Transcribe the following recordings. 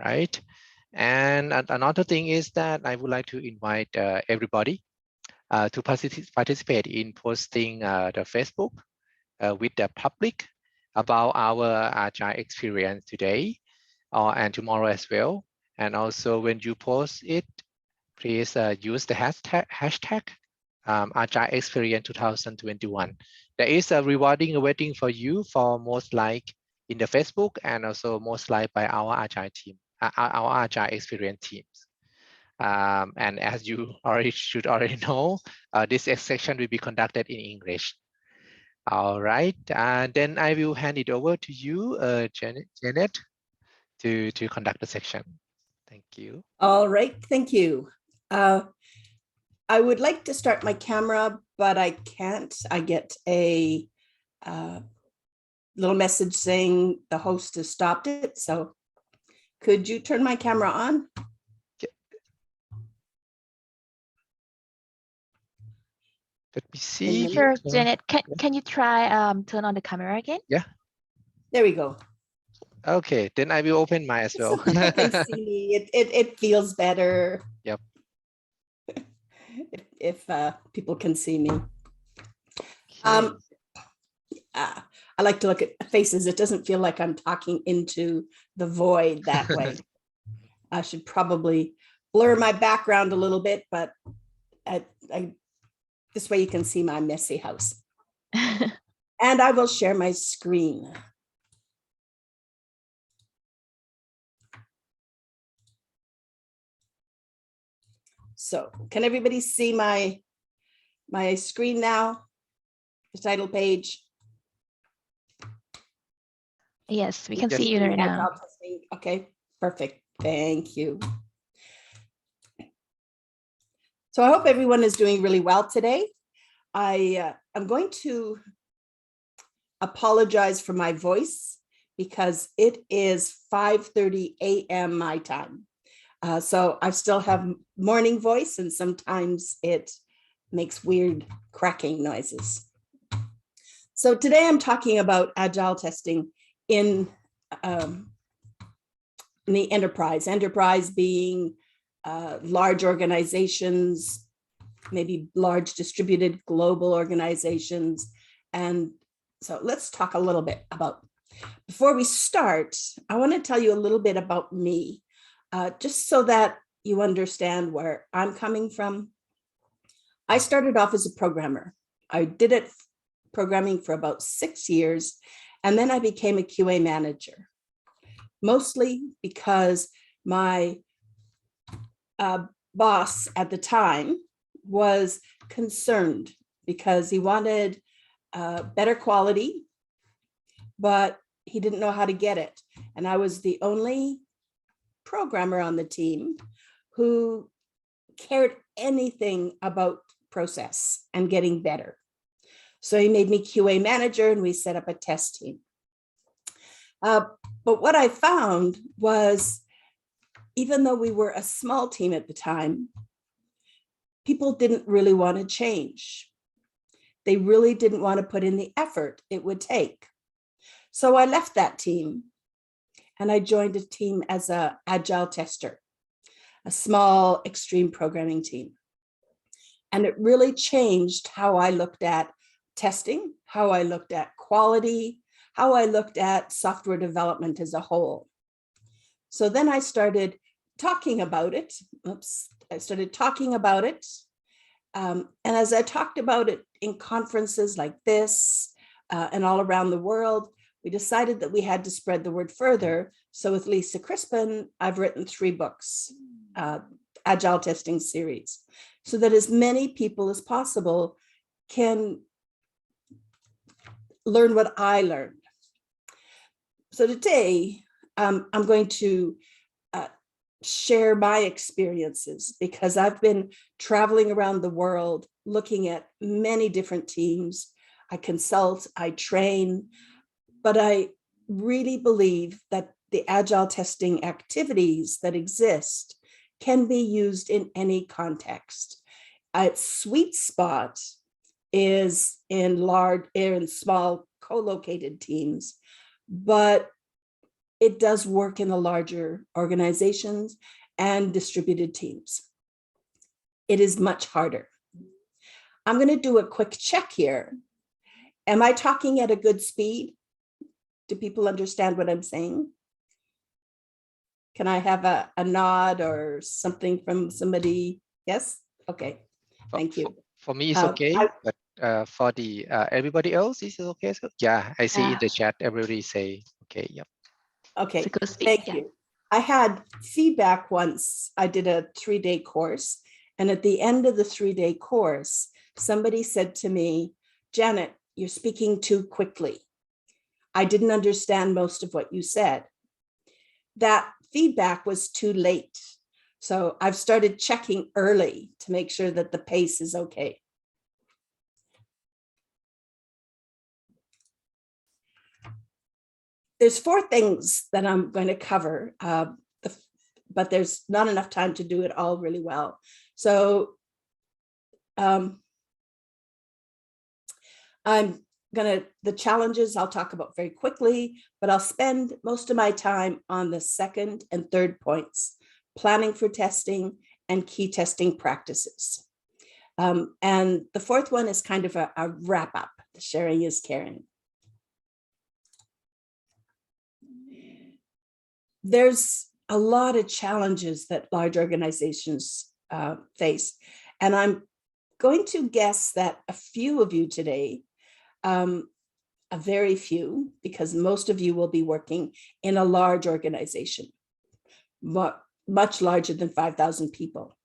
right? And another thing is that I would like to invite everybody to participate in posting the Facebook with the public about our Agile experience today and tomorrow as well. And also when you post it, please use the hashtag Agile Experience 2021. There is a rewarding waiting for you for most like in the Facebook and also most like by our Agile team, our Agile Experience teams. And as you should already know, this section will be conducted in English. All right, and then I will hand it over to you, Janet, to conduct the section. Thank you. All right, thank you. I would like to start my camera, but I can't. I get a little message saying the host has stopped it. So could you turn my camera on? Let me see. Sure, Janet, can you try turn on the camera again? Yeah. There we go. Okay, then I will open mine as well. So people can see me. It feels better. Yep. If people can see me. Okay. I like to look at faces. It doesn't feel like I'm talking into the void that way. I should probably blur my background a little bit, but this way you can see my messy house. And I will share my screen. So can everybody see my screen now? The title page? Yes, we can see you right now. Okay, perfect. Thank you. So I hope everyone is doing really well today. I'm going to apologize for my voice because it is 5:30 a.m. my time. So I still have morning voice and sometimes it makes weird cracking noises. So today I'm talking about Agile testing in the enterprise being large organizations, maybe large distributed global organizations. And so let's talk a little bit about, before we start, I want to tell you a little bit about me, just so that you understand where I'm coming from. I started off as a programmer. I did it programming for about 6 years, and then I became a QA manager, mostly because my boss at the time was concerned because he wanted better quality, but he didn't know how to get it. And I was the only programmer on the team who cared anything about process and getting better. So he made me QA manager and we set up a test team. But what I found was, even though we were a small team at the time, people didn't really want to change. They really didn't want to put in the effort it would take. So I left that team and I joined a team as an Agile tester, a small extreme programming team. And it really changed how I looked at testing, how I looked at quality, how I looked at software development as a whole. So then I started talking about it. And as I talked about it in conferences like this and all around the world, we decided that we had to spread the word further. So with Lisa Crispin, I've written 3 books, Agile testing series, so that as many people as possible can learn what I learned. So today, I'm going to share my experiences because I've been traveling around the world, looking at many different teams. I consult, I train, but I really believe that the Agile testing activities that exist can be used in any context. Its sweet spot is in small co-located teams, but it does work in the larger organizations and distributed teams. It is much harder. I'm going to do a quick check here. Am I talking at a good speed? Do people understand what I'm saying? Can I have a nod or something from somebody? Yes? Okay, thank you. For me, it's okay, but for the everybody else, is it okay? So, yeah, I see in the chat, everybody say, okay, yep. Okay, thank you. I had feedback once. I did a 3-day course, and at the end of the 3-day course, somebody said to me, Janet, you're speaking too quickly. I didn't understand most of what you said. That feedback was too late. So I've started checking early to make sure that the pace is okay. There's 4 things that I'm going to cover, but there's not enough time to do it all really well. So the challenges I'll talk about very quickly, but I'll spend most of my time on the second and third points, planning for testing and key testing practices. And the 4th one is kind of a wrap up. The sharing is caring. There's a lot of challenges that large organizations face. And I'm going to guess that a few of you today, a very few, because most of you will be working in a large organization, much larger than 5,000 people.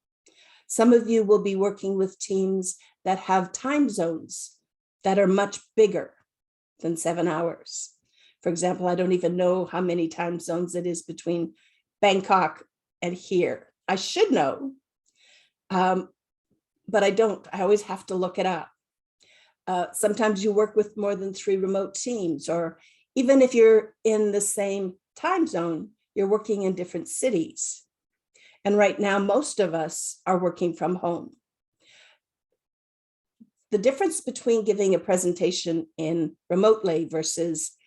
Some of you will be working with teams that have time zones that are much bigger than 7 hours. For example, I don't even know how many time zones it is between Bangkok and here. I should know, but I don't. I always have to look it up. Sometimes you work with more than 3 remote teams, or even if you're in the same time zone, you're working in different cities. And right now, most of us are working from home. The difference between giving a presentation in remotely versus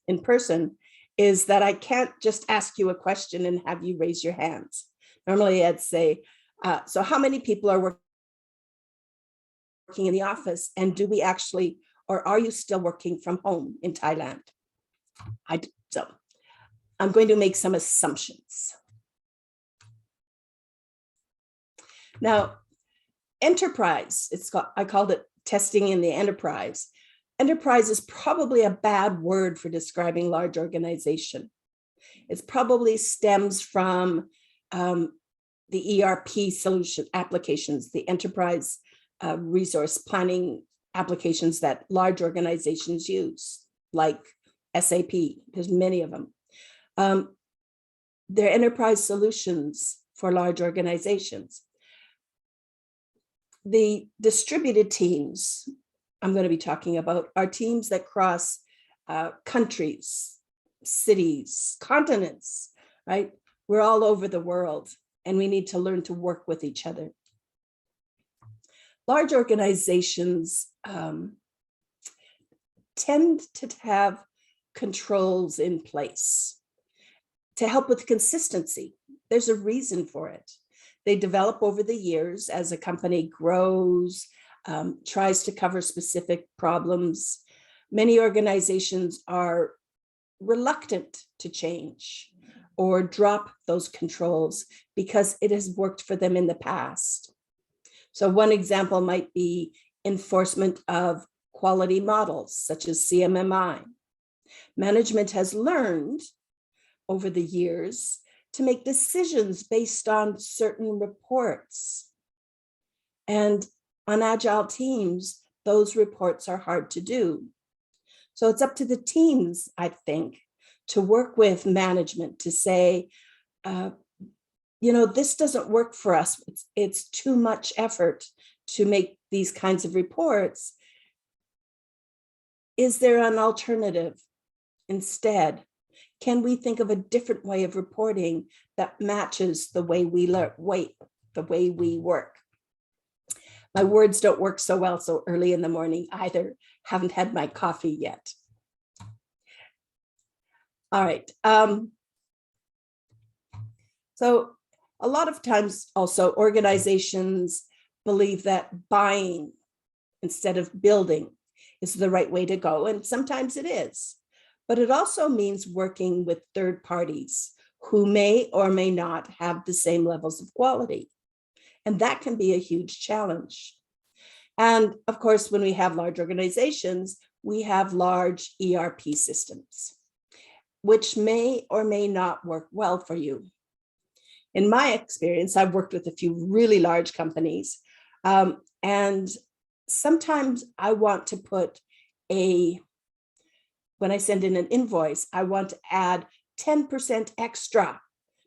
in person is that I can't just ask you a question and have you raise your hands. Normally I'd say, so how many people are working in the office, and do we actually, or are you still working from home in Thailand? So I'm going to make some assumptions. Now, enterprise, I called it testing in the enterprise. Enterprise is probably a bad word for describing large organization. It probably stems from the ERP solution applications, the enterprise resource planning applications that large organizations use, like SAP. There's many of them. They're enterprise solutions for large organizations. The distributed teams I'm going to be talking about are teams that cross countries, cities, continents, right? We're all over the world, and we need to learn to work with each other. Large organizations tend to have controls in place to help with consistency. There's a reason for it. They develop over the years as a company grows, tries to cover specific problems. Many organizations are reluctant to change or drop those controls because it has worked for them in the past. So one example might be enforcement of quality models, such as CMMI. Management has learned over the years to make decisions based on certain reports. And on Agile teams, those reports are hard to do. So it's up to the teams, I think, to work with management to say, this doesn't work for us. It's too much effort to make these kinds of reports. Is there an alternative instead? Can we think of a different way of reporting that matches the way we work? My words don't work so well so early in the morning either. Haven't had my coffee yet. All right. So a lot of times also organizations believe that buying instead of building is the right way to go. And sometimes it is, but it also means working with third parties who may or may not have the same levels of quality. And that can be a huge challenge. And of course, when we have large organizations, we have large ERP systems, which may or may not work well for you. In my experience, I've worked with a few really large companies, and sometimes I want to put when I send in an invoice, I want to add 10% extra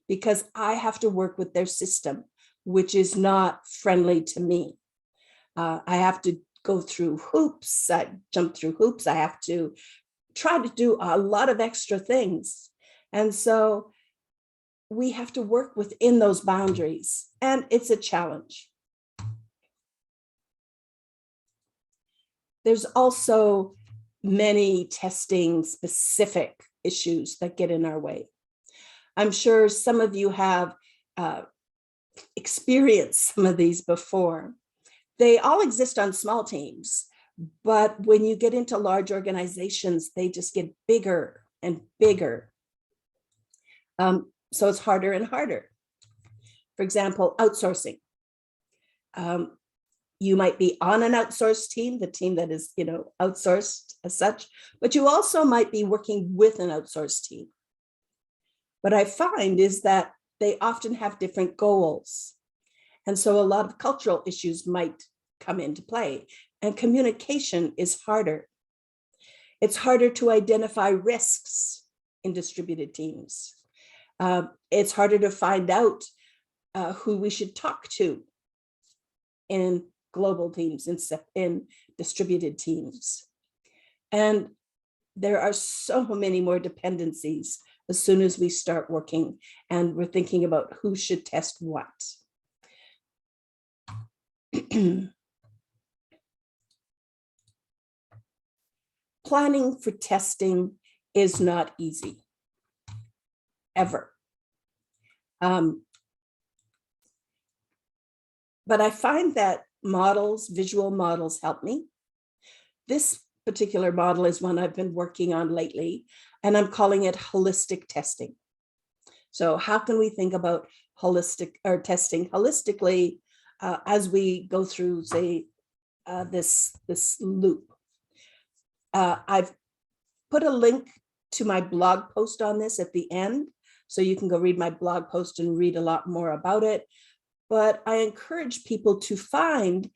because I have to work with their system, which is not friendly to me. I have to go through hoops, I jump through hoops, I have to try to do a lot of extra things. And so we have to work within those boundaries, and it's a challenge. There's also many testing specific issues that get in our way. I'm sure some of you have experienced some of these before. They all exist on small teams, but when you get into large organizations, they just get bigger and bigger. So it's harder and harder. For example, outsourcing. You might be on an outsourced team, the team that is, outsourced as such, but you also might be working with an outsourced team. What I find is that they often have different goals. And so a lot of cultural issues might come into play, and communication is harder. It's harder to identify risks in distributed teams. It's harder to find out who we should talk to in global teams, in distributed teams. And there are so many more dependencies as soon as we start working and we're thinking about who should test what. Planning for testing is not easy, ever. But I find that visual models help me. This particular model is one I've been working on lately, and I'm calling it holistic testing. So how can we think about testing holistically as we go through, say, this loop? I've put a link to my blog post on this at the end, so you can go read my blog post and read a lot more about it. But I encourage people to find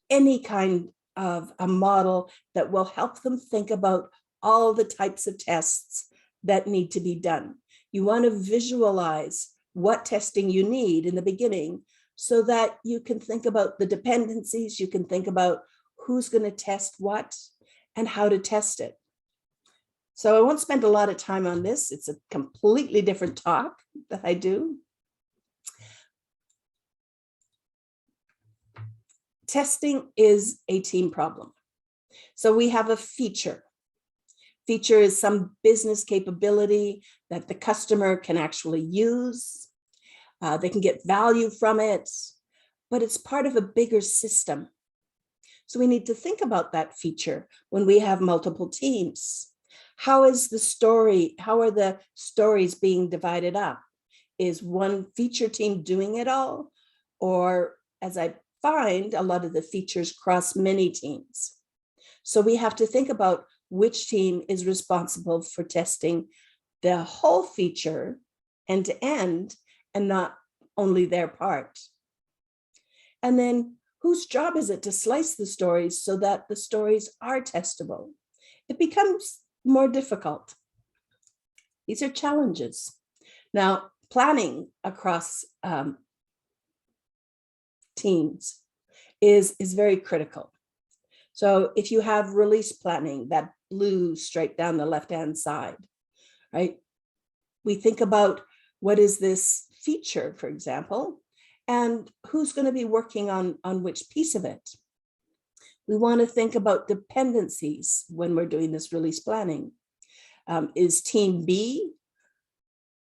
any kind of a model that will help them think about all the types of tests that need to be done. You want to visualize what testing you need in the beginning so that you can think about the dependencies, you can think about who's going to test what and how to test it. So I won't spend a lot of time on this. It's a completely different talk that I do. Testing is a team problem. So we have a feature. Feature is some business capability that the customer can actually use. They can get value from it, but it's part of a bigger system. So we need to think about that feature when we have multiple teams. How are the stories being divided up? Is one feature team doing it all? Or, as I find, a lot of the features cross many teams. So we have to think about which team is responsible for testing the whole feature end to end and not only their part. And then whose job is it to slice the stories so that the stories are testable? It becomes more difficult. These are challenges. Now, planning across teams is very critical. So if you have release planning, that blue stripe down the left-hand side, right? We think about what is this feature, for example, and who's going to be working on which piece of it. We want to think about dependencies when we're doing this release planning. Is team B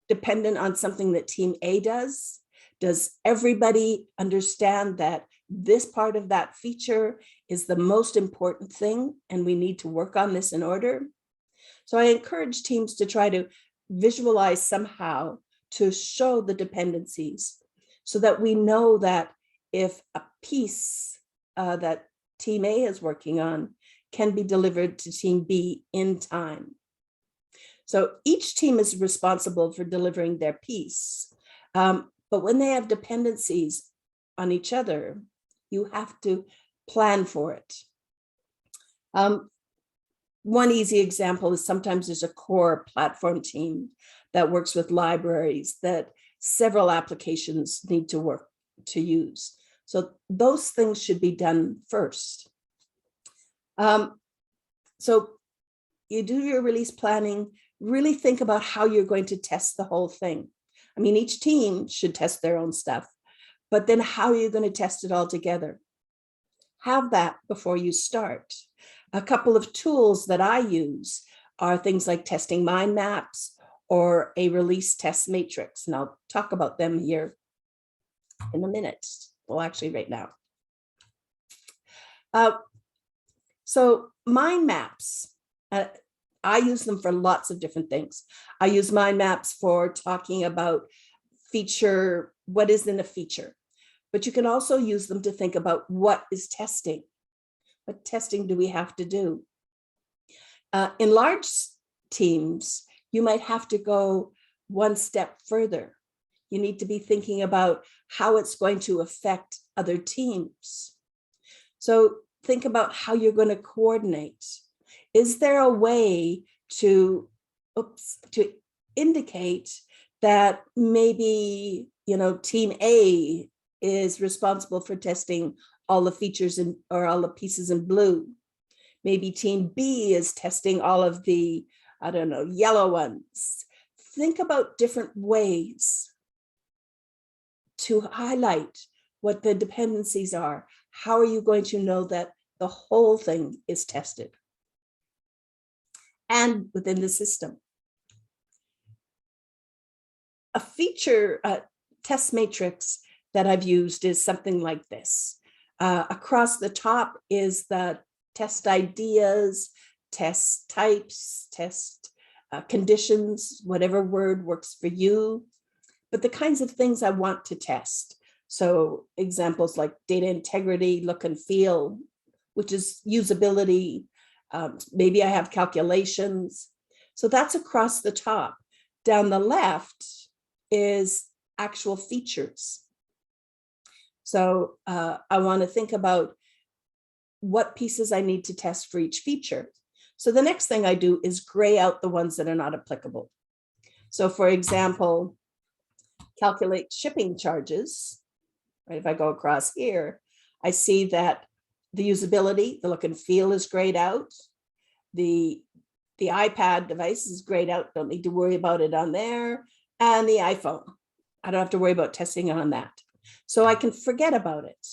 dependent on something that team A does? Does everybody understand that this part of that feature is the most important thing and we need to work on this in order? So I encourage teams to try to visualize somehow to show the dependencies so that we know that if a piece that team A is working on can be delivered to team B in time. So each team is responsible for delivering their piece. But when they have dependencies on each other, you have to plan for it. One easy example is sometimes there's a core platform team that works with libraries that several applications need to work to use. So those things should be done first. So you do your release planning, really think about how you're going to test the whole thing. I mean, each team should test their own stuff, but then how are you going to test it all together? Have that before you start. A couple of tools that I use are things like testing mind maps or a release test matrix. And I'll talk about them here in a minute. Well, actually right now. So mind maps, I use them for lots of different things. I use mind maps for talking about feature, what is in a feature, but you can also use them to think about what is testing. What testing do we have to do? In large teams, you might have to go one step further. You need to be thinking about how it's going to affect other teams. So think about how you're going to coordinate. Is there a way to indicate that maybe, team A is responsible for testing all the features or all the pieces in blue. Maybe team B is testing all of the, yellow ones. Think about different ways to highlight what the dependencies are. How are you going to know that the whole thing is tested and within the system? A feature test matrix that I've used is something like this. Across the top is the test ideas, test types, test conditions, whatever word works for you, but the kinds of things I want to test. So examples like data integrity, look and feel, which is usability. Maybe I have calculations. So that's across the top. Down the left is actual features. So I want to think about what pieces I need to test for each feature. So the next thing I do is gray out the ones that are not applicable. So for example, calculate shipping charges. Right? If I go across here, I see that the usability, the look and feel is grayed out. The iPad device is grayed out. Don't need to worry about it on there. And the iPhone, I don't have to worry about testing on that. So I can forget about it.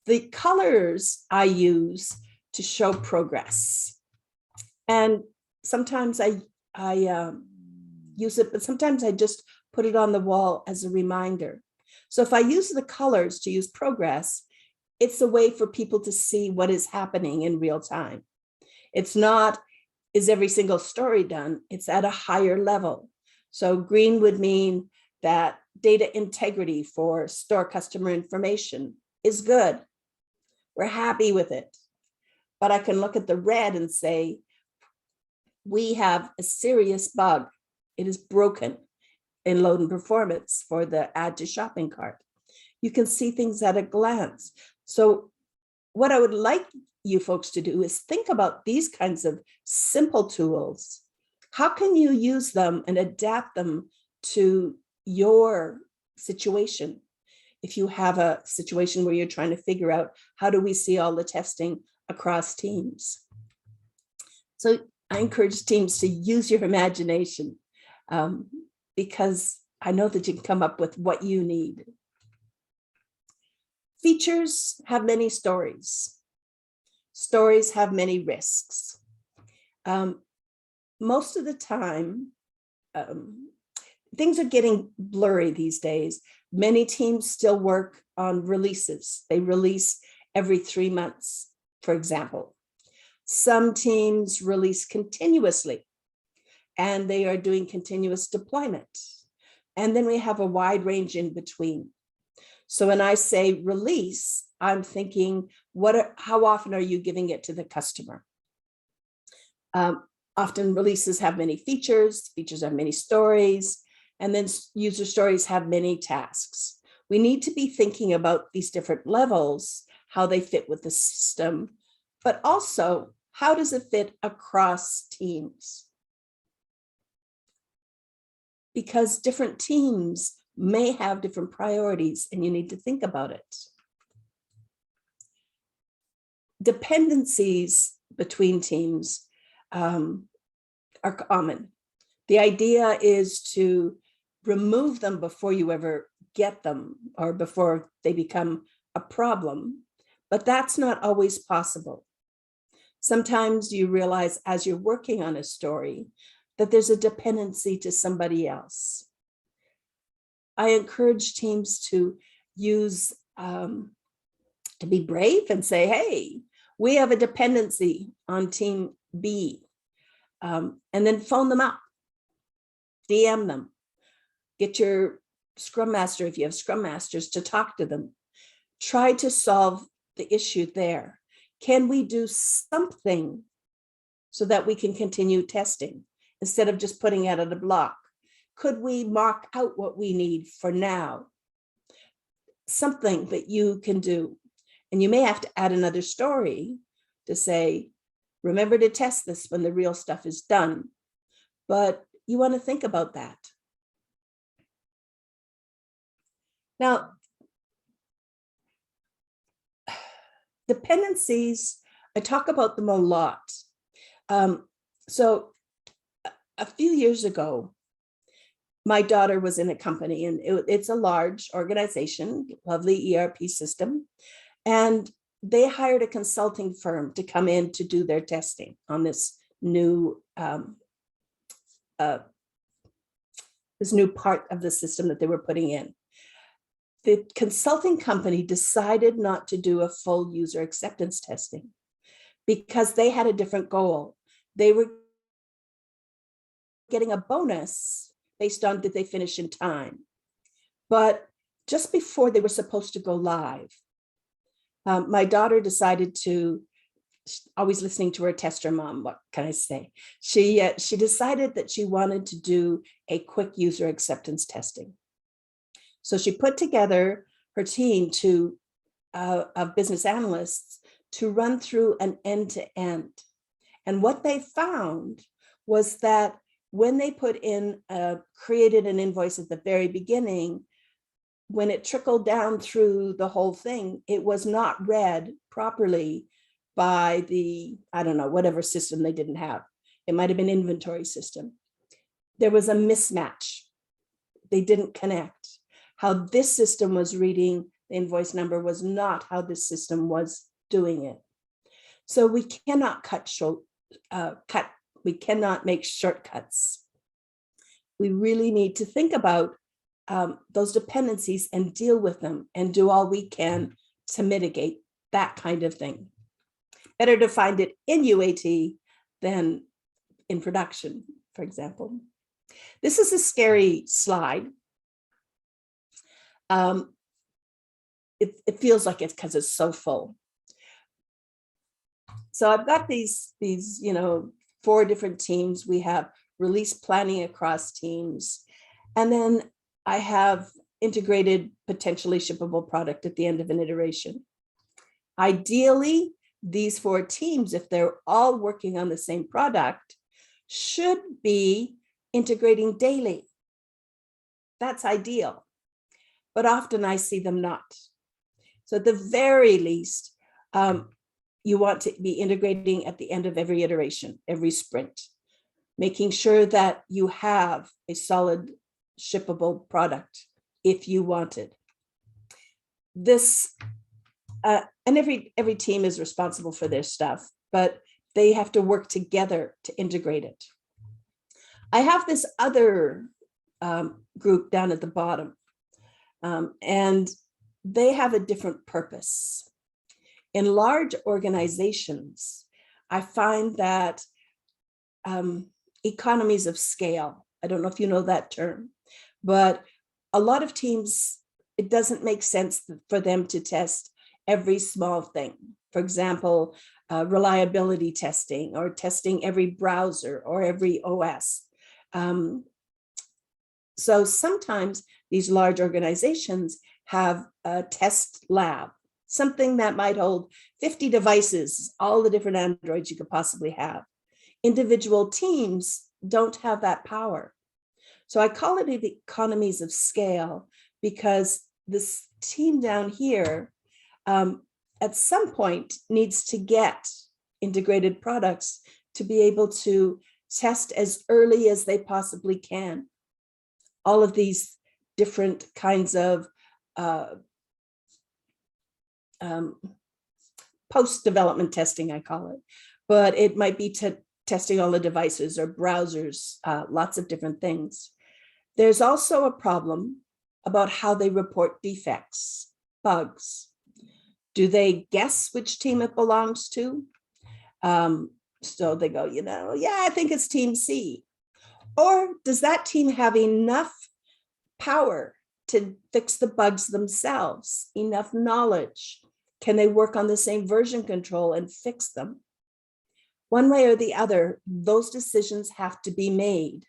The colors I use to show progress. And sometimes I use it, but sometimes I just put it on the wall as a reminder. So if I use the colors to use progress, it's a way for people to see what is happening in real time. It's not, is every single story done? It's at a higher level. So green would mean that data integrity for store customer information is good. We're happy with it. But I can look at the red and say, we have a serious bug. It is broken in load and performance for the add to shopping cart. You can see things at a glance. So what I would like you folks to do is think about these kinds of simple tools. How can you use them and adapt them to your situation? If you have a situation where you're trying to figure out how do we see all the testing across teams. So I encourage teams to use your imagination because I know that you can come up with what you need. Features have many stories. Stories have many risks. most of the time, things are getting blurry these days. Many teams still work on releases. They release every 3 months, for example. Some teams release continuously, and they are doing continuous deployment. And then we have a wide range in between. So when I say release, I'm thinking, how often are you giving it to the customer? Often releases have many features have many stories, and then user stories have many tasks. We need to be thinking about these different levels, how they fit with the system, but also how does it fit across teams? Because different teams may have different priorities, and you need to think about it. Dependencies between teams are common. The idea is to remove them before you ever get them or before they become a problem, but that's not always possible. Sometimes you realize as you're working on a story that there's a dependency to somebody else. I encourage teams to use, to be brave and say, hey, we have a dependency on team B, and then phone them up, DM them, get your Scrum Master, if you have Scrum Masters, to talk to them. Try to solve the issue there. Can we do something so that we can continue testing instead of just putting it at a block? Could we mark out what we need for now? Something that you can do. And you may have to add another story to say, remember to test this when the real stuff is done. But you want to think about that. Now, dependencies, I talk about them a lot. So a few years ago, my daughter was in a company, and it's a large organization, lovely ERP system. And they hired a consulting firm to come in to do their testing on this new part of the system that they were putting in. The consulting company decided not to do a full user acceptance testing because they had a different goal. They were getting a bonus based on did they finish in time. But just before they were supposed to go live, my daughter decided to, always listening to her tester mom, what can I say? She decided that she wanted to do a quick user acceptance testing. So she put together her team of business analysts to run through an end-to-end. And what they found was that when they created an invoice at the very beginning, when it trickled down through the whole thing, it was not read properly by the, I don't know, whatever system they didn't have. It might have been inventory system. There was a mismatch. They didn't connect. How this system was reading the invoice number was not how this system was doing it. So we cannot we cannot make shortcuts. We really need to think about those dependencies and deal with them and do all we can to mitigate that kind of thing. Better to find it in UAT than in production, for example. This is a scary slide. It feels like it's because it's so full. So I've got these 4 different teams. We have release planning across teams. And then I have integrated potentially shippable product at the end of an iteration. Ideally, these 4 teams, if they're all working on the same product, should be integrating daily. That's ideal. But often I see them not. So at the very least, you want to be integrating at the end of every iteration, every sprint, making sure that you have a solid shippable product if you want it. This, and every team is responsible for their stuff, but they have to work together to integrate it. I have this other group down at the bottom, and they have a different purpose. In large organizations, I find that economies of scale, I don't know if you know that term, but a lot of teams, it doesn't make sense for them to test every small thing. For example, reliability testing or testing every browser or every OS. So sometimes these large organizations have a test lab, something that might hold 50 devices, all the different Androids you could possibly have. Individual teams don't have that power. So I call it the economies of scale because this team down here at some point needs to get integrated products to be able to test as early as they possibly can. All of these different kinds of post-development testing, I call it, but it might be testing all the devices or browsers, lots of different things. There's also a problem about how they report defects, bugs. Do they guess which team it belongs to? So they go, yeah, I think it's team C. Or does that team have enough power to fix the bugs themselves, enough knowledge? Can they work on the same version control and fix them? One way or the other, those decisions have to be made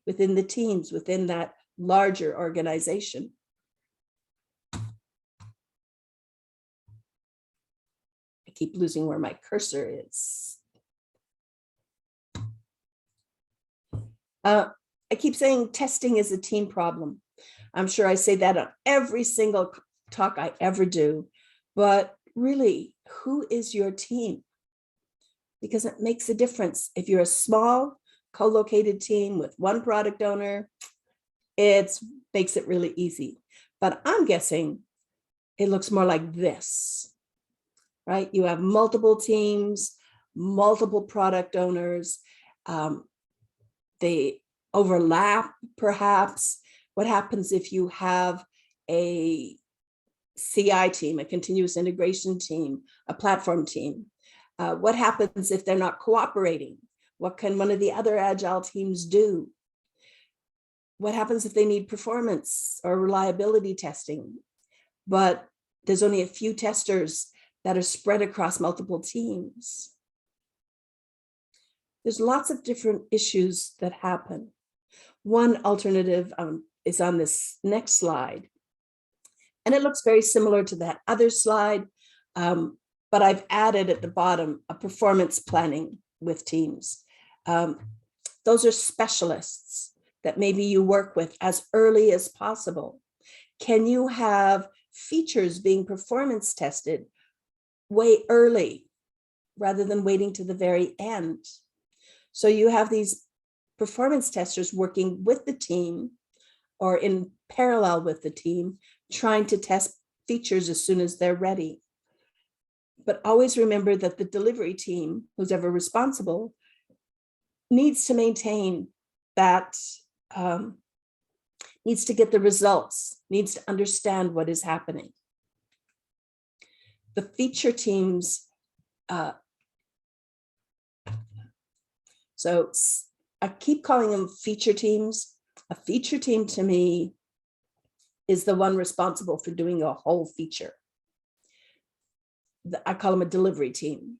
within the teams, within that larger organization. I keep losing where my cursor is. I keep saying testing is a team problem. I'm sure I say that on every single talk I ever do, but really, who is your team? Because it makes a difference. If you're a small co-located team with one product owner, it makes it really easy. But I'm guessing it looks more like this, right? You have multiple teams, multiple product owners. They overlap, perhaps. What happens if you have a CI team, a continuous integration team, a platform team? What happens if they're not cooperating? What can one of the other Agile teams do? What happens if they need performance or reliability testing, but there's only a few testers that are spread across multiple teams? There's lots of different issues that happen. One alternative is on this next slide, and it looks very similar to that other slide, but I've added at the bottom a performance planning with teams. Those are specialists that maybe you work with as early as possible. Can you have features being performance tested way early rather than waiting to the very end? So you have these performance testers working with the team or in parallel with the team, trying to test features as soon as they're ready. But always remember that the delivery team, who's ever responsible, needs to maintain that, needs to get the results, needs to understand what is happening. The feature teams, so I keep calling them feature teams. A feature team to me is the one responsible for doing a whole feature. I call them a delivery team.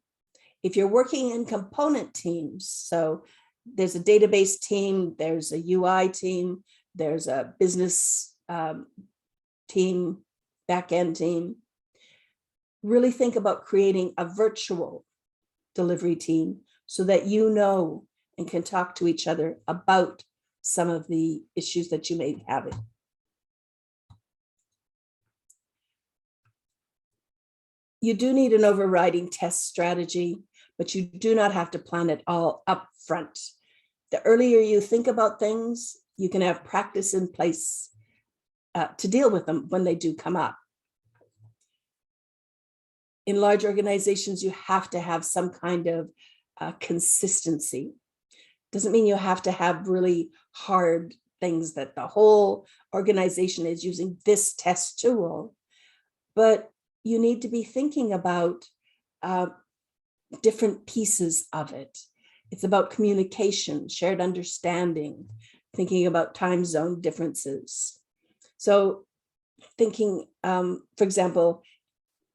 If you're working in component teams, so there's a database team, there's a UI team, there's a business team, back-end team, really think about creating a virtual delivery team so that you know and can talk to each other about some of the issues that you may be having. You do need an overriding test strategy, but you do not have to plan it all up front. The earlier you think about things, you can have practice in place to deal with them when they do come up. In large organizations, you have to have some kind of consistency. Doesn't mean you have to have really hard things that the whole organization is using this test tool, but you need to be thinking about different pieces of it. It's about communication, shared understanding, thinking about time zone differences. So thinking, for example,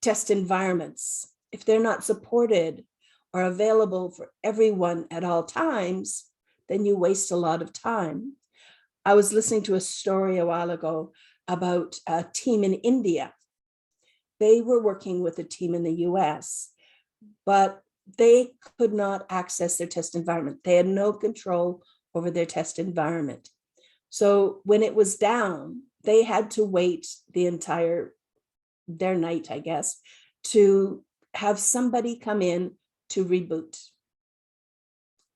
test environments, if they're not supported or available for everyone at all times, then you waste a lot of time. I was listening to a story a while ago about a team in India. They were working with a team in the US, but they could not access their test environment. They had no control over their test environment. So when it was down, they had to wait their night, I guess, to have somebody come in to reboot.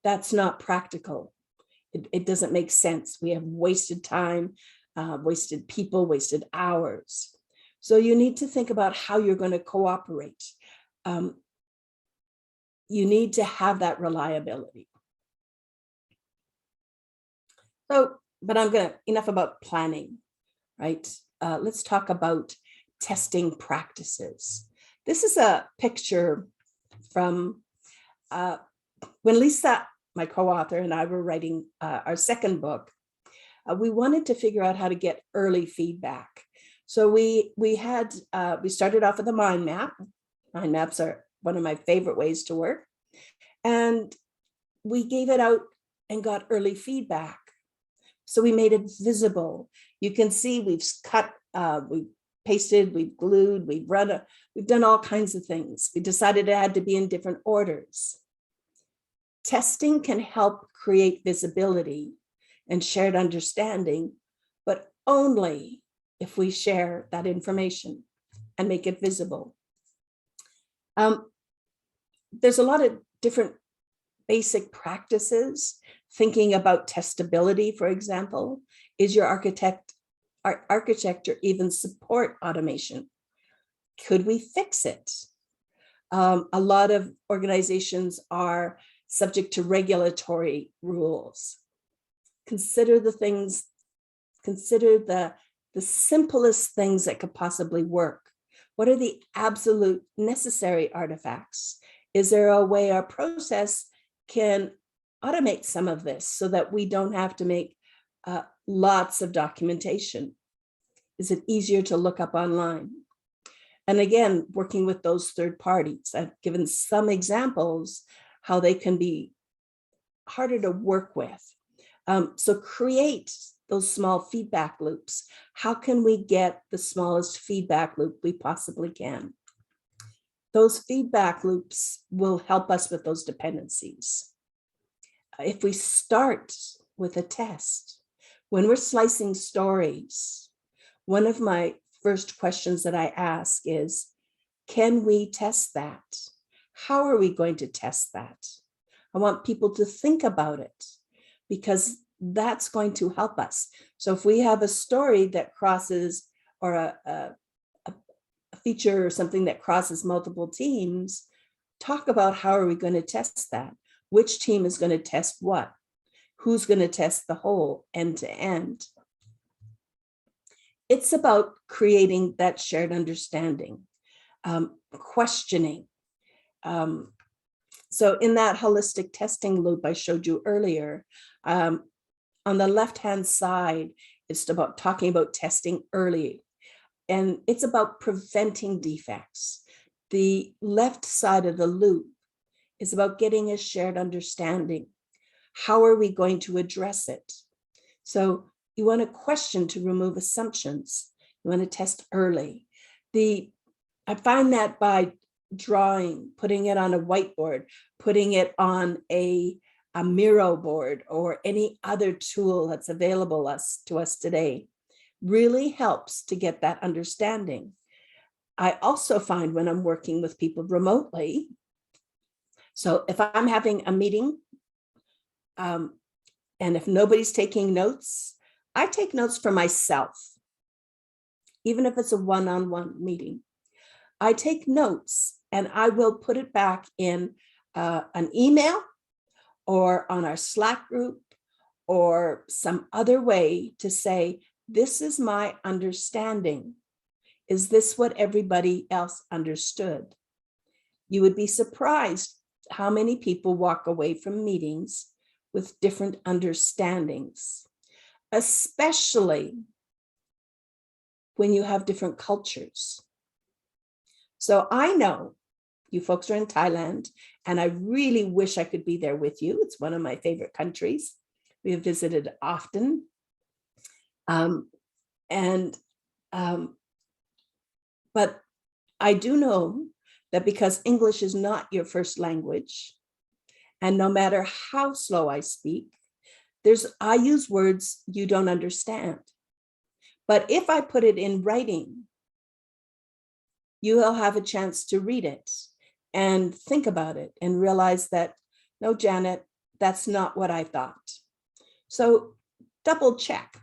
That's not practical. It doesn't make sense. We have wasted time, wasted people, wasted hours. So you need to think about how you're going to cooperate. You need to have that reliability. So, but enough about planning, right? Let's talk about testing practices. This is a picture from when Lisa, my co-author, and I were writing our second book. We wanted to figure out how to get early feedback. So we started off with a mind map. Mind maps are one of my favorite ways to work. And we gave it out and got early feedback. So we made it visible. You can see we've cut, we've pasted, we've glued, we've done all kinds of things. We decided it had to be in different orders. Testing can help create visibility and shared understanding, but only if we share that information and make it visible. There's a lot of different basic practices. Thinking about testability, for example, is your architecture even support automation? Could we fix it? A lot of organizations are subject to regulatory rules. Consider the simplest things that could possibly work. What are the absolute necessary artifacts? Is there a way our process can automate some of this so that we don't have to make lots of documentation? Is it easier to look up online? And again, working with those third parties. I've given some examples how they can be harder to work with. So create those small feedback loops. How can we get the smallest feedback loop we possibly can? Those feedback loops will help us with those dependencies. If we start with a test, when we're slicing stories, one of my first questions that I ask is, can we test that? How are we going to test that? I want people to think about it because that's going to help us. So if we have a story that crosses, or a feature or something that crosses multiple teams, talk about how are we going to test that? Which team is going to test what? Who's going to test the whole end to end? It's about creating that shared understanding, questioning. So in that holistic testing loop I showed you earlier, on the left-hand side, it's about talking about testing early, and it's about preventing defects. The left side of the loop is about getting a shared understanding. How are we going to address it? So you want to question to remove assumptions. You want to test early. I find that by drawing, putting it on a whiteboard, putting it on a Miro board or any other tool that's available to us today really helps to get that understanding. I also find when I'm working with people remotely, so if I'm having a meeting and if nobody's taking notes, I take notes for myself, even if it's a one-on-one meeting. I take notes and I will put it back in an email or on our Slack group or some other way to say, this is my understanding. Is this what everybody else understood? You would be surprised how many people walk away from meetings with different understandings, especially when you have different cultures. So I know you folks are in Thailand, and I really wish I could be there with you. It's one of my favorite countries. We have visited often. But I do know that because English is not your first language, and no matter how slow I speak, I use words you don't understand. But if I put it in writing, you will have a chance to read it and think about it and realize that, no, Janet, that's not what I thought. So double check.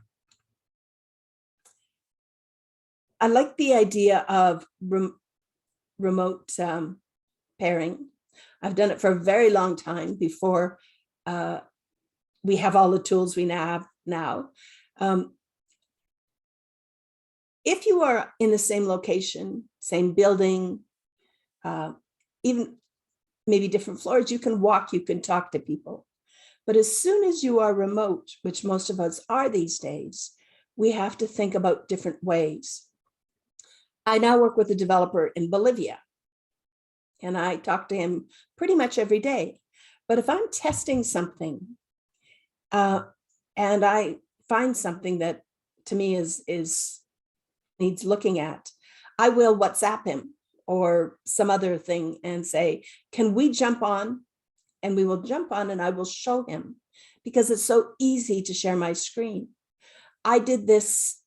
I like the idea of remote pairing. I've done it for a very long time before we have all the tools we have now. If you are in the same location, same building, even maybe different floors, you can walk, you can talk to people. But as soon as you are remote, which most of us are these days, we have to think about different ways. I now work with a developer in Bolivia, and I talk to him pretty much every day. But if I'm testing something and I find something that to me needs looking at, I will WhatsApp him or some other thing and say, can we jump on? And we will jump on and I will show him, because it's so easy to share my screen. I did this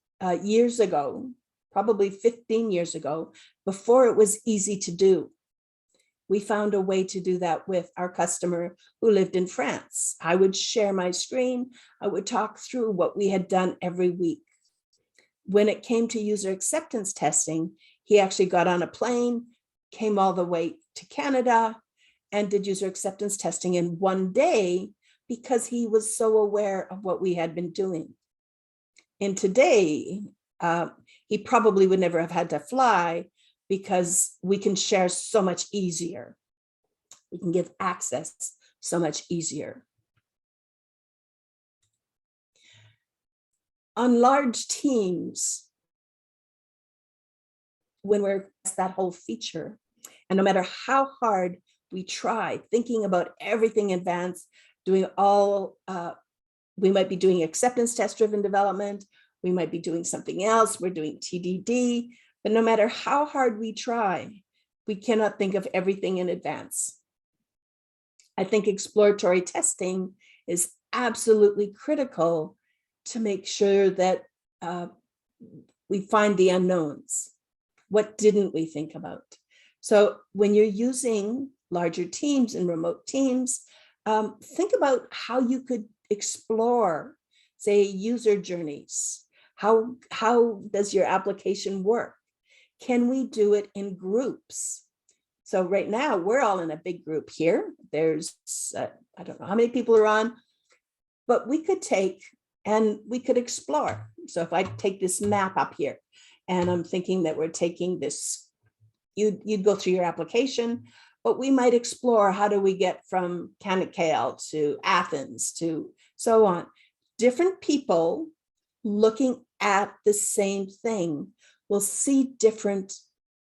years ago, probably 15 years ago, before it was easy to do. We found a way to do that with our customer who lived in France. I would share my screen. I would talk through what we had done every week. When it came to user acceptance testing, he actually got on a plane, came all the way to Canada, and did user acceptance testing in one day because he was so aware of what we had been doing. And today, he probably would never have had to fly because we can share so much easier. We can give access so much easier. On large teams, when we're that whole feature, and no matter how hard we try, thinking about everything in advance, doing all, we might be doing acceptance test driven development, we might be doing something else, we're doing TDD, but no matter how hard we try, we cannot think of everything in advance. I think exploratory testing is absolutely critical to make sure that we find the unknowns. What didn't we think about? So when you're using larger teams and remote teams, think about how you could explore, say, user journeys. How does your application work? Can we do it in groups? So right now we're all in a big group here. There's, I don't know how many people are on, but we could take and we could explore. So if I take this map up here and I'm thinking that we're taking this, you'd go through your application, but we might explore how do we get from Kanakale to Athens to so on. Different people looking at the same thing will see different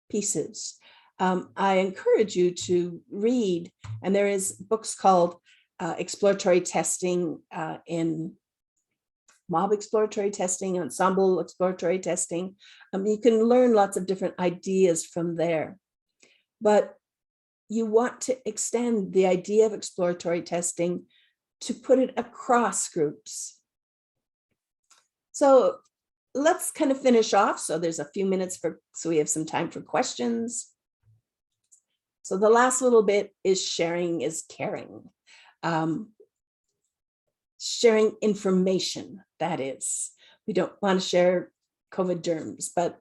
pieces. I encourage you to read, and there is books called exploratory testing in mob exploratory testing, ensemble exploratory testing. You can learn lots of different ideas from there, but you want to extend the idea of exploratory testing to put it across groups. So let's kind of finish off. So there's a few minutes so we have some time for questions. So the last little bit is sharing is caring. Sharing information, that is. We don't want to share COVID germs, but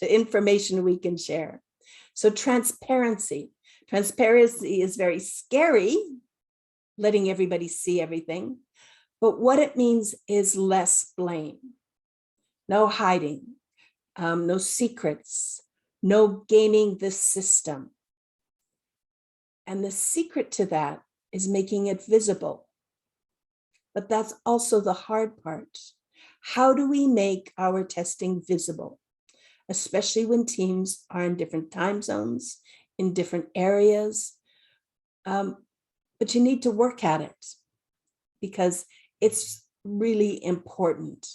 information we can share. So transparency. Transparency is very scary letting everybody see everything. But what it means is less blame, no hiding, no secrets, no gaming the system. And the secret to that is making it visible. But that's also the hard part. How do we make our testing visible, especially when teams are in different time zones, in different areas? But you need to work at it because it's really important.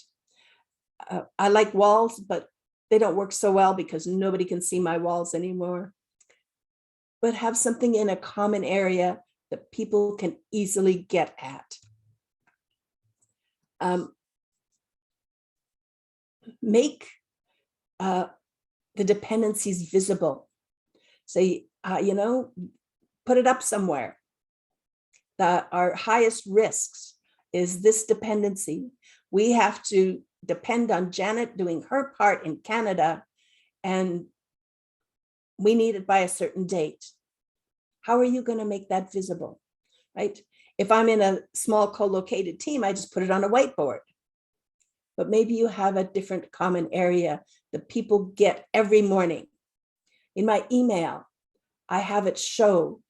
I like walls, but they don't work so well because nobody can see my walls anymore. But have something in a common area that people can easily get at. Make the dependencies visible. Say, put it up somewhere. Our highest risks is this dependency. We have to depend on Janet doing her part in Canada, and we need it by a certain date. How are you going to make that visible, right? If I'm in a small co-located team, I just put it on a whiteboard. But maybe you have a different common area that people get every morning. In my email, I have it show,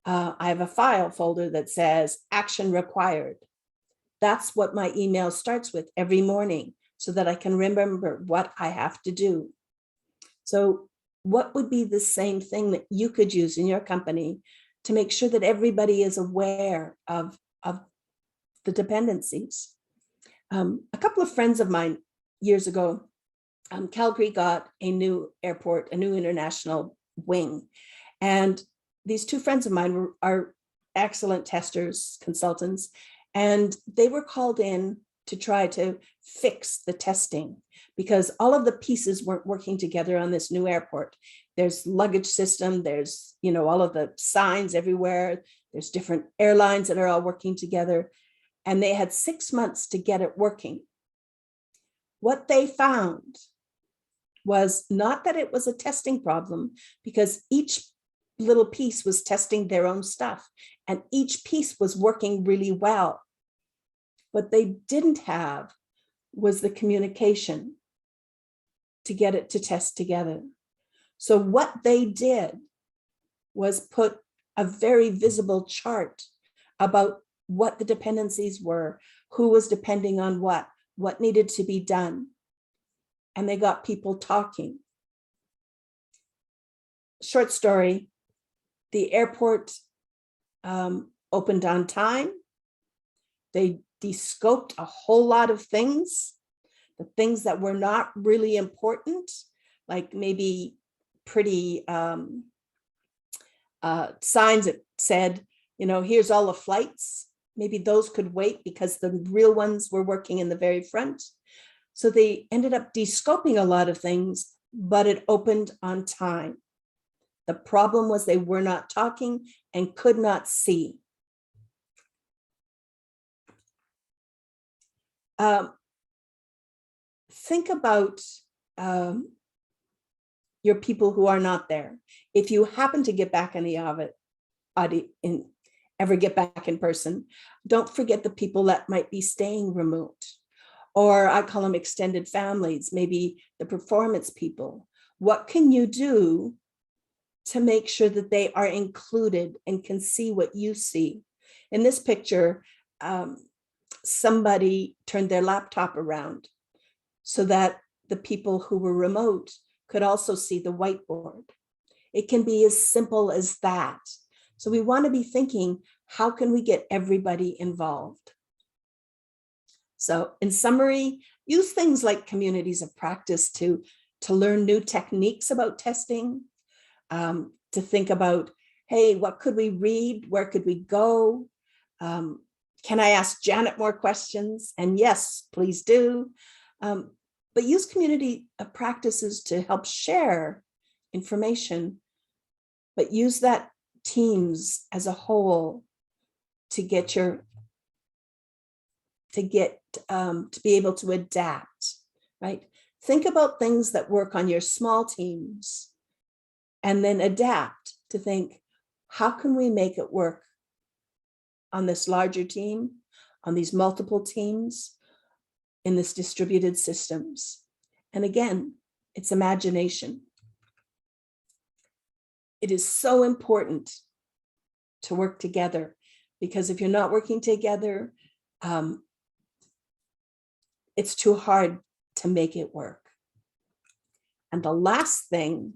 I have a file folder that says action required. That's what my email starts with every morning so that I can remember what I have to do. So what would be the same thing that you could use in your company to make sure that everybody is aware of the dependencies? A couple of friends of mine years ago, Calgary got a new airport, a new international wing. And these two friends of mine are excellent testers, consultants, and they were called in to try to fix the testing because all of the pieces weren't working together on this new airport. There's luggage system, there's, all of the signs everywhere. There's different airlines that are all working together. And they had 6 months to get it working. What they found was not that it was a testing problem, because each little piece was testing their own stuff and each piece was working really well. What they didn't have was the communication to get it to test together. So what they did was put a very visible chart about what the dependencies were, who was depending on what needed to be done. And they got people talking. Short story, the airport opened on time. They de-scoped a whole lot of things, the things that were not really important, like maybe pretty signs that said, here's all the flights. Maybe those could wait because the real ones were working in the very front. So they ended up de-scoping a lot of things, but it opened on time. The problem was they were not talking and could not see. Think about your people who are not there. If you happen to get back in the ever get back in person, don't forget the people that might be staying remote, or I call them extended families, maybe the performance people. What can you do to make sure that they are included and can see what you see? In this picture, somebody turned their laptop around so that the people who were remote could also see the whiteboard. It can be as simple as that. So we want to be thinking, how can we get everybody involved? So in summary, use things like communities of practice to learn new techniques about testing, to think about, hey, what could we read? Where could we go? Can I ask Janet more questions? And yes, please do. But use community of practices to help share information, but use that teams as a whole to be able to adapt, right? Think about things that work on your small teams and then adapt to think, how can we make it work on this larger team, on these multiple teams, in this distributed systems. And again, it's imagination. It is so important to work together, because if you're not working together, it's too hard to make it work. And the last thing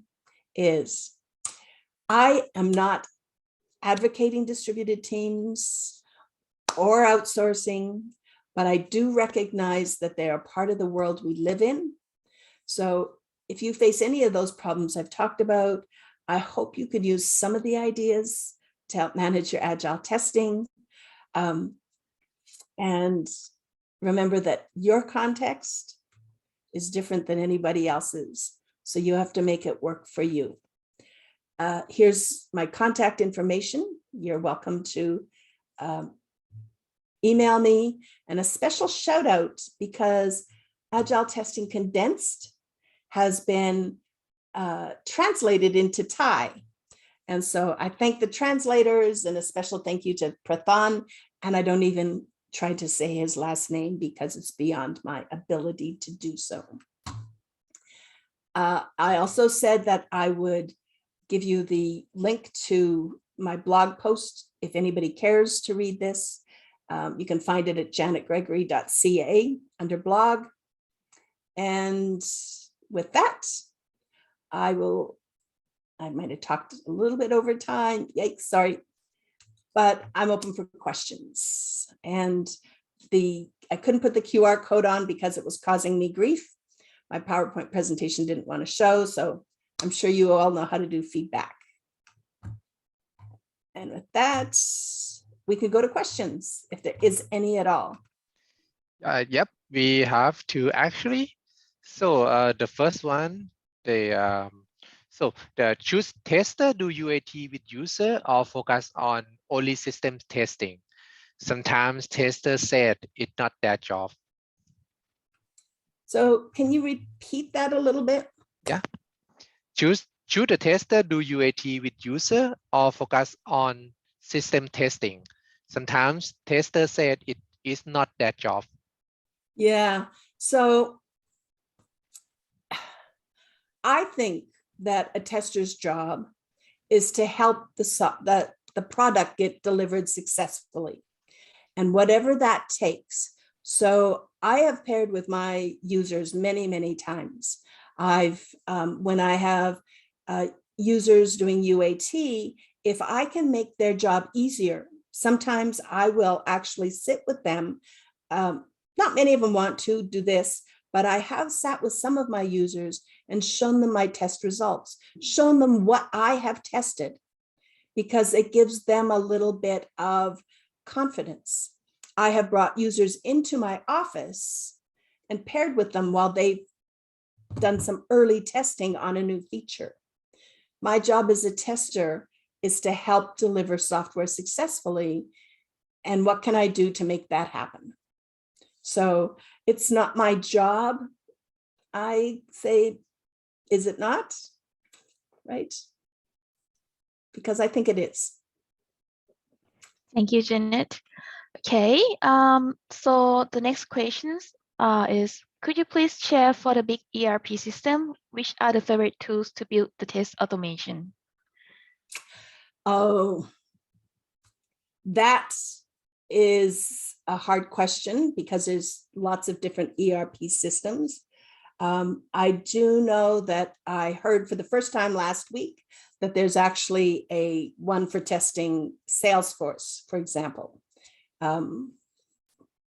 is, I am not advocating distributed teams or outsourcing, but I do recognize that they are part of the world we live in. So if you face any of those problems I've talked about, I hope you could use some of the ideas to help manage your agile testing. And remember that your context is different than anybody else's. So you have to make it work for you. Here's my contact information. You're welcome to email me, and a special shout out because Agile Testing Condensed has been translated into Thai. And so I thank the translators, and a special thank you to Prathan. And I don't even try to say his last name because it's beyond my ability to do so. I also said that I would give you the link to my blog post if anybody cares to read this. You can find it at janetgregory.ca under blog. And with that, I might have talked a little bit over time. Yikes, sorry. But I'm open for questions. And I couldn't put the QR code on because it was causing me grief. My PowerPoint presentation didn't want to show, so I'm sure you all know how to do feedback. And with that, we can go to questions if there is any at all. Yep, we have to actually. So the first one, the choose tester, do UAT with user or focus on only system testing. Sometimes testers said it's not their job. So can you repeat that a little bit? Yeah. Choose the tester, do UAT with user or focus on system testing. Sometimes testers said it is not their job. Yeah, so I think that a tester's job is to help the product get delivered successfully, and whatever that takes. So I have paired with my users many, many times. When I have users doing UAT, if I can make their job easier, sometimes I will actually sit with them. Not many of them want to do this, but I have sat with some of my users and shown them my test results, shown them what I have tested, because it gives them a little bit of confidence. I have brought users into my office and paired with them while they've done some early testing on a new feature. My job as a tester is to help deliver software successfully. And what can I do to make that happen? So it's not my job. I say, is it not? Right? Because I think it is. Thank you, Janet. Okay, so the next questions is, could you please share for the big ERP system, which are the favorite tools to build the test automation? Oh, that is a hard question because there's lots of different ERP systems. I do know that I heard for the first time last week that there's actually a one for testing Salesforce, for example.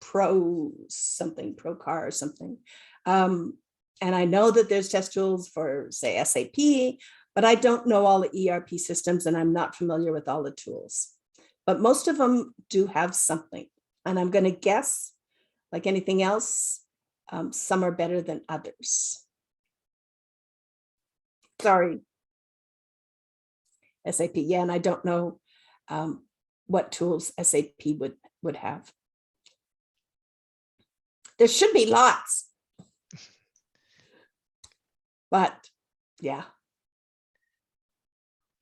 Procar or something. And I know that there's test tools for, say, SAP, but I don't know all the ERP systems and I'm not familiar with all the tools. But most of them do have something. And I'm going to guess, like anything else, some are better than others. Sorry. SAP, yeah, and I don't know what tools SAP would have. There should be lots. But yeah.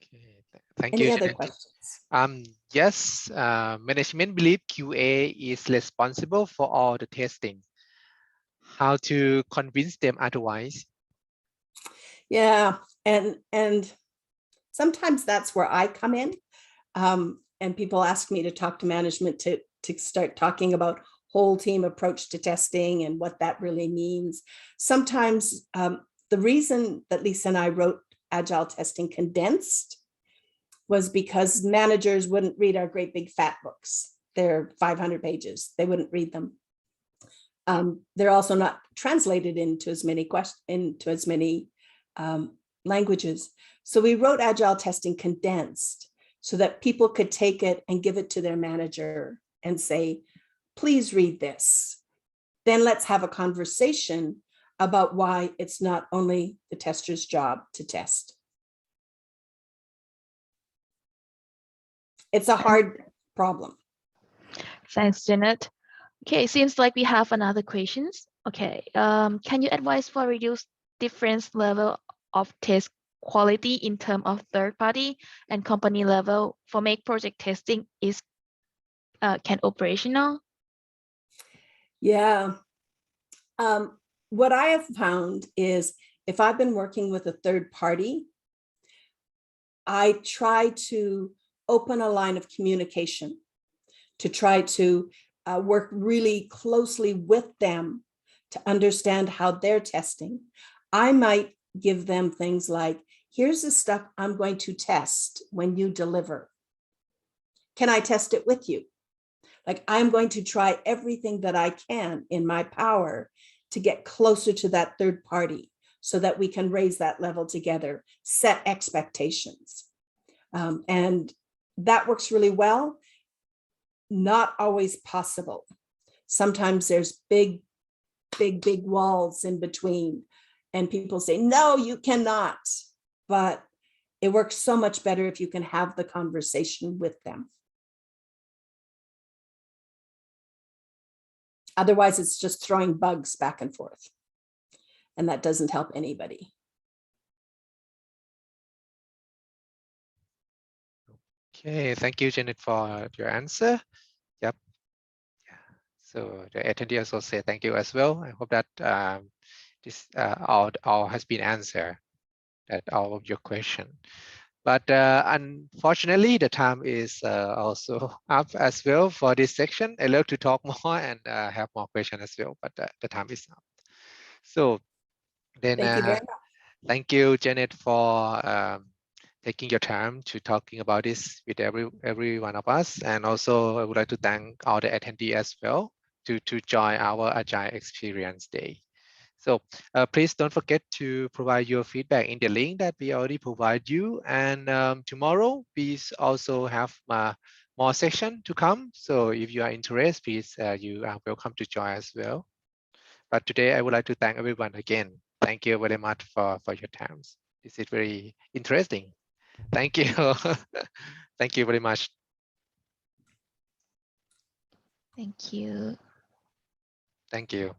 Okay. Thank Any you, other Janet. questions? Yes, management believe QA is responsible for all the testing. How to convince them otherwise? Yeah, and sometimes that's where I come in. And people ask me to talk to management to start talking about whole team approach to testing and what that really means. Sometimes the reason that Lisa and I wrote Agile Testing Condensed was because managers wouldn't read our great big fat books. They're 500 pages. They wouldn't read them. They're also not translated into as many languages. So we wrote Agile Testing Condensed so that people could take it and give it to their manager and say, please read this. Then let's have a conversation about why it's not only the tester's job to test. It's a hard problem. Thanks, Janet. Okay, seems like we have another questions. Okay, can you advise for reduced difference level of test quality in terms of third party and company level for make project testing is can operational? Yeah. What I have found is if I've been working with a third party, I try to open a line of communication to try to work really closely with them to understand how they're testing. I might give them things like, here's the stuff I'm going to test when you deliver. Can I test it with you? Like, I'm going to try everything that I can in my power to get closer to that third party so that we can raise that level together, set expectations. And that works really well. Not always possible. Sometimes there's big walls in between and people say, no, you cannot. But it works so much better if you can have the conversation with them. Otherwise, it's just throwing bugs back and forth. And that doesn't help anybody. Okay, thank you, Janet, for your answer. Yep. So the attendee also say thank you as well. I hope that this all has been answered, that all of your question. But unfortunately, the time is also up as well for this section. I love to talk more and have more questions as well, but the time is up. So then Thank you very much. thank you, Janet, for taking your time to talking about this with every one of us. And also I would like to thank all the attendees as well to join our Agile Experience Day. So please don't forget to provide your feedback in the link that we already provide you. And tomorrow, please also have more section to come. So if you are interested, please, you are welcome to join as well. But today I would like to thank everyone again. Thank you very much for your time. This is very interesting. Thank you. Thank you very much. Thank you. Thank you.